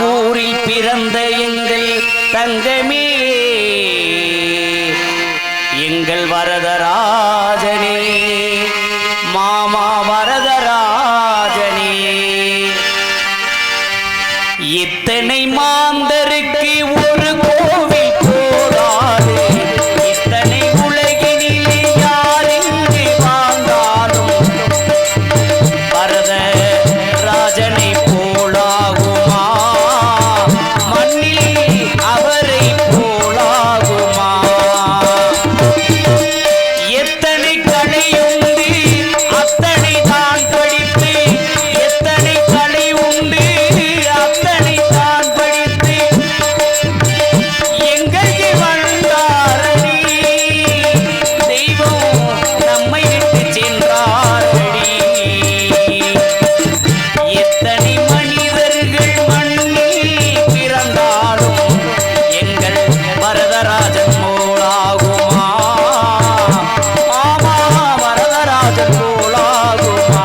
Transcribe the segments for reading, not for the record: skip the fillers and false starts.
ஆரூரில் பிறந்த எங்கள் தங்கமே, எங்கள் வரதராஜனே, மாமா வரதராஜனே. இத்தனை மாந்தருக்கு ஒரு கோவில் போராது, இத்தனை உலகினிலே யார் இங்கு வாழ்ந்தாலும் வரதராஜனை போலாகுமா, மண்ணில் அவரை போலாகுமா. எத்தனை கலையுண்டு அத்தனை தான் படித்து, எத்தனை கலை உண்டு அத்தனை தான் படித்து எங்கே வந்தாரடி, தெய்வம் நம்மை விட்டு சென்றாரடி. எத்தனை மனிதர்கள் மண்ணில் பிறந்தாலும் எங்கள் வரதராஜன் போலாகுமா, மாமா வரதராஜன் போலாகுமா.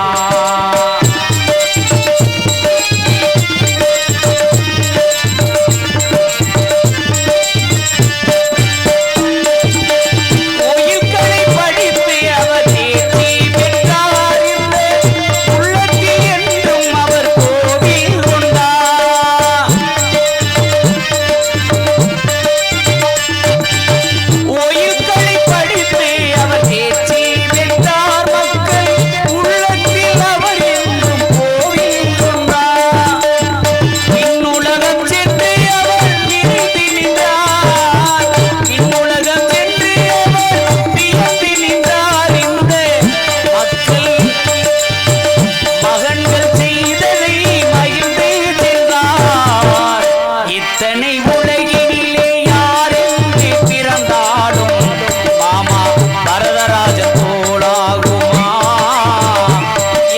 கோயில்களை படித்து அவர் தேர்ச்சி பெற்றார், இந்த உள்ளத்தில் என்றும் அவர் கோவில் கொண்டார். கோயில்களை படித்து அவர் தேர்ச்சி பெற்றார், மக்கள் உள்ளத்தில் அவர் என்றும் கோவில் கொண்டார். விண்ணுலகம் சென்று அவர் விரைந்து நின்றார், விண்ணுலகம் சென்று அவர் விரைந்து நின்றார். இந்த மக்கள் மகன்கள் செய்ததை மகிழ்ந்து சென்றார். இத்தனை உலகினிலே யார் எங்கு பிறந்தாலும் மாமா வரதராஜன் போலாகுமா,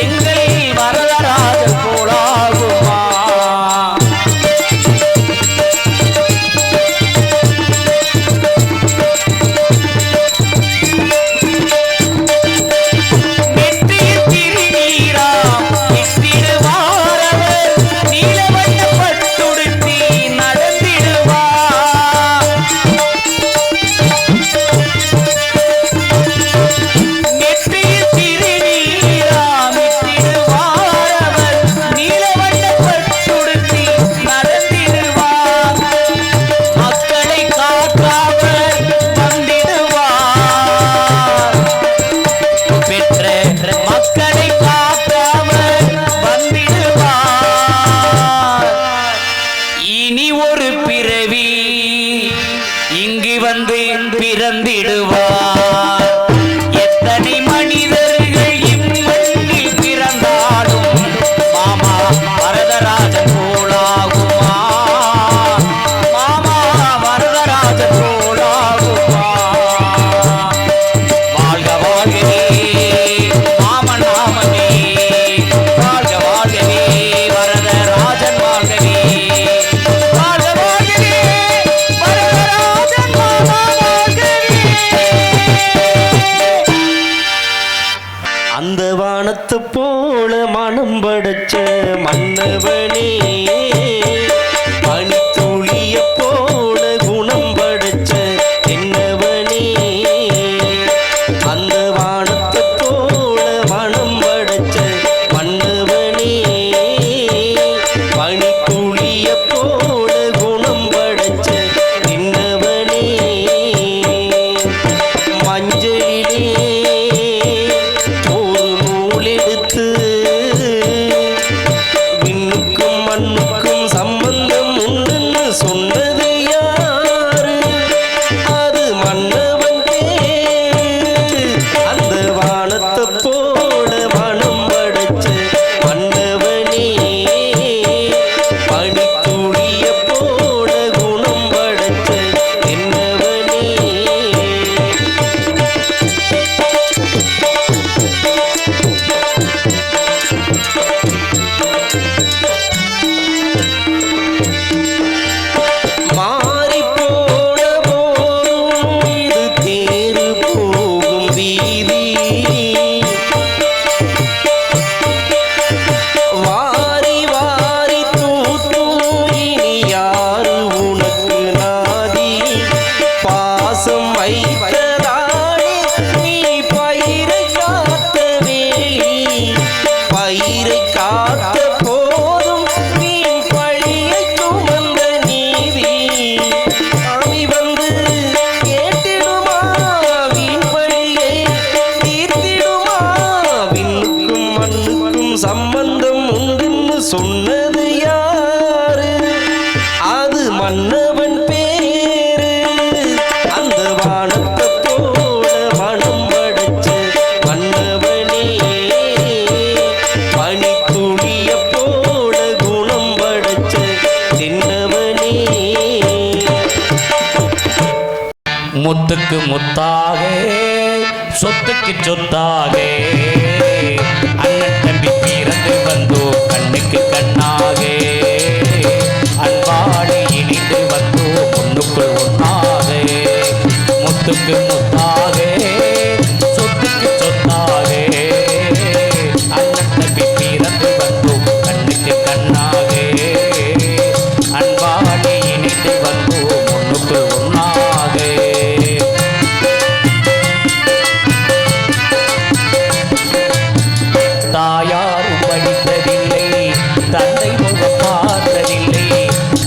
எங்கள் வரதராஜன் போலாகுமா. நெற்றியில் திருநீராம் இட்டிடுவார் அவர், நீலவண்ண பட்டுடுத்தி நடந்திடுவார். நெற்றியில் திருநீராம் இட்டிடுவார் அவர், நீலவண்ண பட்டுடுத்தி நடந்திடுவார். மக்களை காக்காமல் வந்திடுவார், பெற்ற மக்களை காக்காமல் வந்திடுவார். இனி ஒரு பிறவி இங்கு வந்து பிறந்திடுவார். எத்தனை மனிதர்கள் இம்மண்ணில் பிறந்தாலும் மாமா வரதராஜன் போலாகுமா, மாமா வரதராஜன் போலாகுமா. வாழ்க வாழ்கவே மாமன் நாமமே, வாழ்க வாழ்கவே வரதராஜன் வாழ்கவே, வாழ்க வாழ்கவே வரதராஜன் மாமா வாழ்கவே. மன்னவன் பேரு அந்த வானத்தை போல மனம் படைச்ச மன்னவனே பனி துளிய போல குணம் படைச்ச சின்னவனே முத்துக்கு முத்தாக சொத்துக்கு சொத்தாக அண்ணன் தம்பி பிறந்து வந்தோ கண்ணுக்கு கண்ணாக அன்பாடு இணைந்து வந்தோ பொண்ணுக்குள் ஒன்றாக முத்துக்கு முத்தாக சொத்துக்கு சொத்தாக அண்ணன் தம்பி பிறந்து வந்தோ கண்ணுக்கு கண்ணாக அன்பாடு இணைந்து வந்தோ பொண்ணுக்குள் ஒன்றாக தாயாரும் படித்ததில்லை தந்தை முகம் பார்த்ததில்லை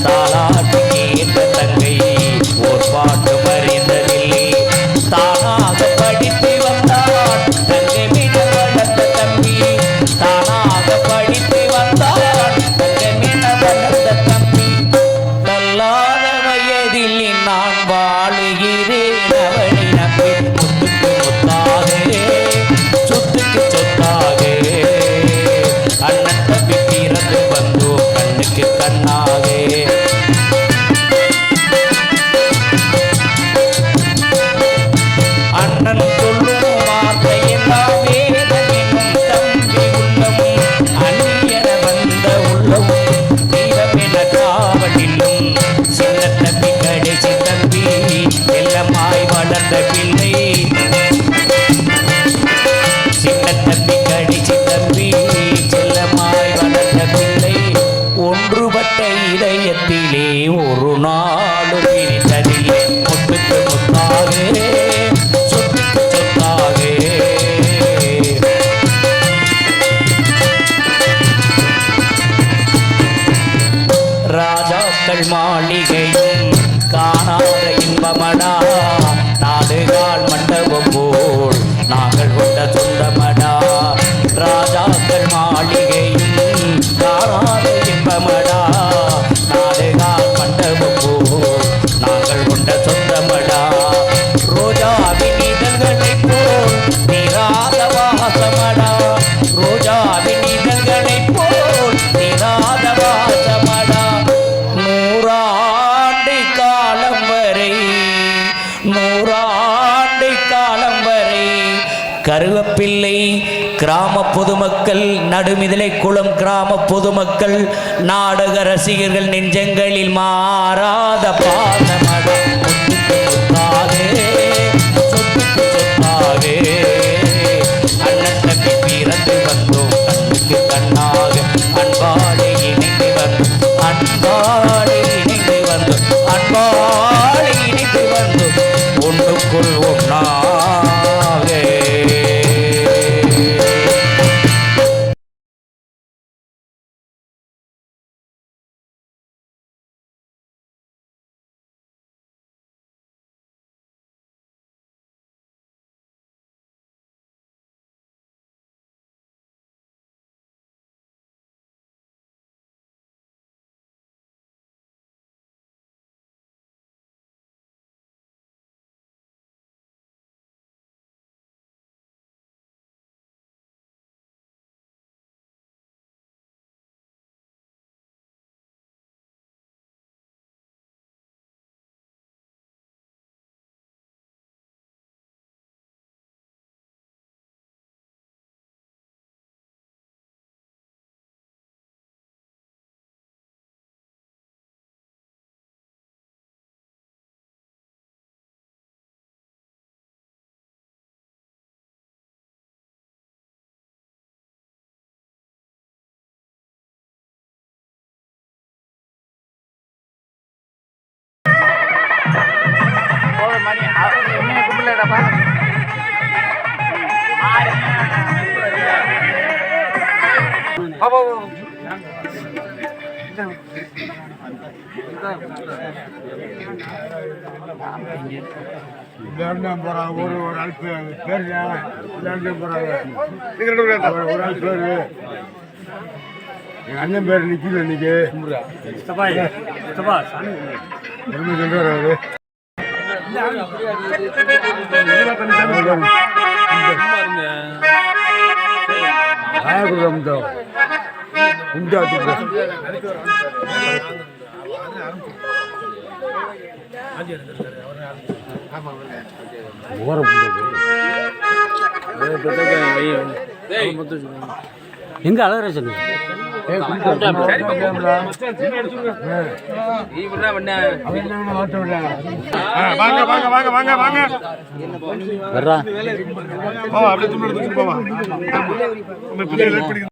தாலாட்டு கேட்ட தங்கை ஓர் பாட்டு அறிந்ததில்லை தானாக படித்து வந்தார் தங்கை மீது வளர்ந்த தம்பி தானாக படித்து வந்தார் தங்கை மீது வளர்ந்த தம்பி தள்ளாத வயதில் நான் வாழுகிறேன் அவனை நம்பி முத்துக்கு முத்தாக சொத்துக்கு சொத்தாக அண்ணன் தம்பி பிறந்து வந்தோ கண்ணுக்கு கண்ணாக அண்ணன் சொல்லும் வார்த்தையெல்லாம் வேதமெனும் தம்பி உள்ளமும் அந்நியன வந்த உள்ளமும் தீரமென காவலிலும் சின்ன தம்பி கடைசி தம்பி செல்லமாய் வளர்ந்த பிள்ளை சின்ன தம்பி கடைசி தம்பி செல்லமாய் வளர்ந்த பிள்ளை ஒன்றுபட்ட இதயத்திலே ஒரு நாள் பிரித்ததில்லை முத்துக்கு முத்தாக சொத்துக்கு சொத்தாக ராஜாக்கள் மாளிகையும் காணாத இன்பமடா நாடுகால் மண்டபம் போல் நாங்கள் கொண்ட சொந்தமடா ராஜாக்கள் மாளிகையும் காணாத இன்பமடா நாடுகால் மண்டபம் போல் நாங்கள் கொண்ட சொந்தமடா ரோஜாவின் இதழ்களைப் போல் தீராத வாசமடா ரோஜாவின் இதழ்களைப் போல் தீராத வாசமடா நூறாண்டு காலம் வரை நூறாண்டு காலம் வரை கருவப்பிள்ளை கிராம பொதுமக்கள் நடுமிதிலை குளம் கிராம பொதுமக்கள் நாடக ரசிகர்கள் நெஞ்சங்களில் மாறாத பாசமட முத்துக்கு முத்தாக சொத்துக்கு சொத்தாக அண்ணன் தம்பி பிறந்து வந்தோம் கண்ணுக்கு கண்ணாக அன்பாடு இணைந்து வந்தோம் அன்பாடு இணைந்து வந்தோம் அன்பாடு இணைந்து வந்தோம் ஒன்றுக்குள் ஒன்றாக ஒரு ஆள் பேர் ஒரு ஆள் பேரு எங்க அண்ணன் பேர் நிக்கல இன்னைக்கு பெருமை சொல்றாரு அவரு. ஆயகுலம் தான் உண்டா எங்க அழகராஜன் வாங்க வாங்க வாங்க வாங்க வாங்க வர்றா அப்படியே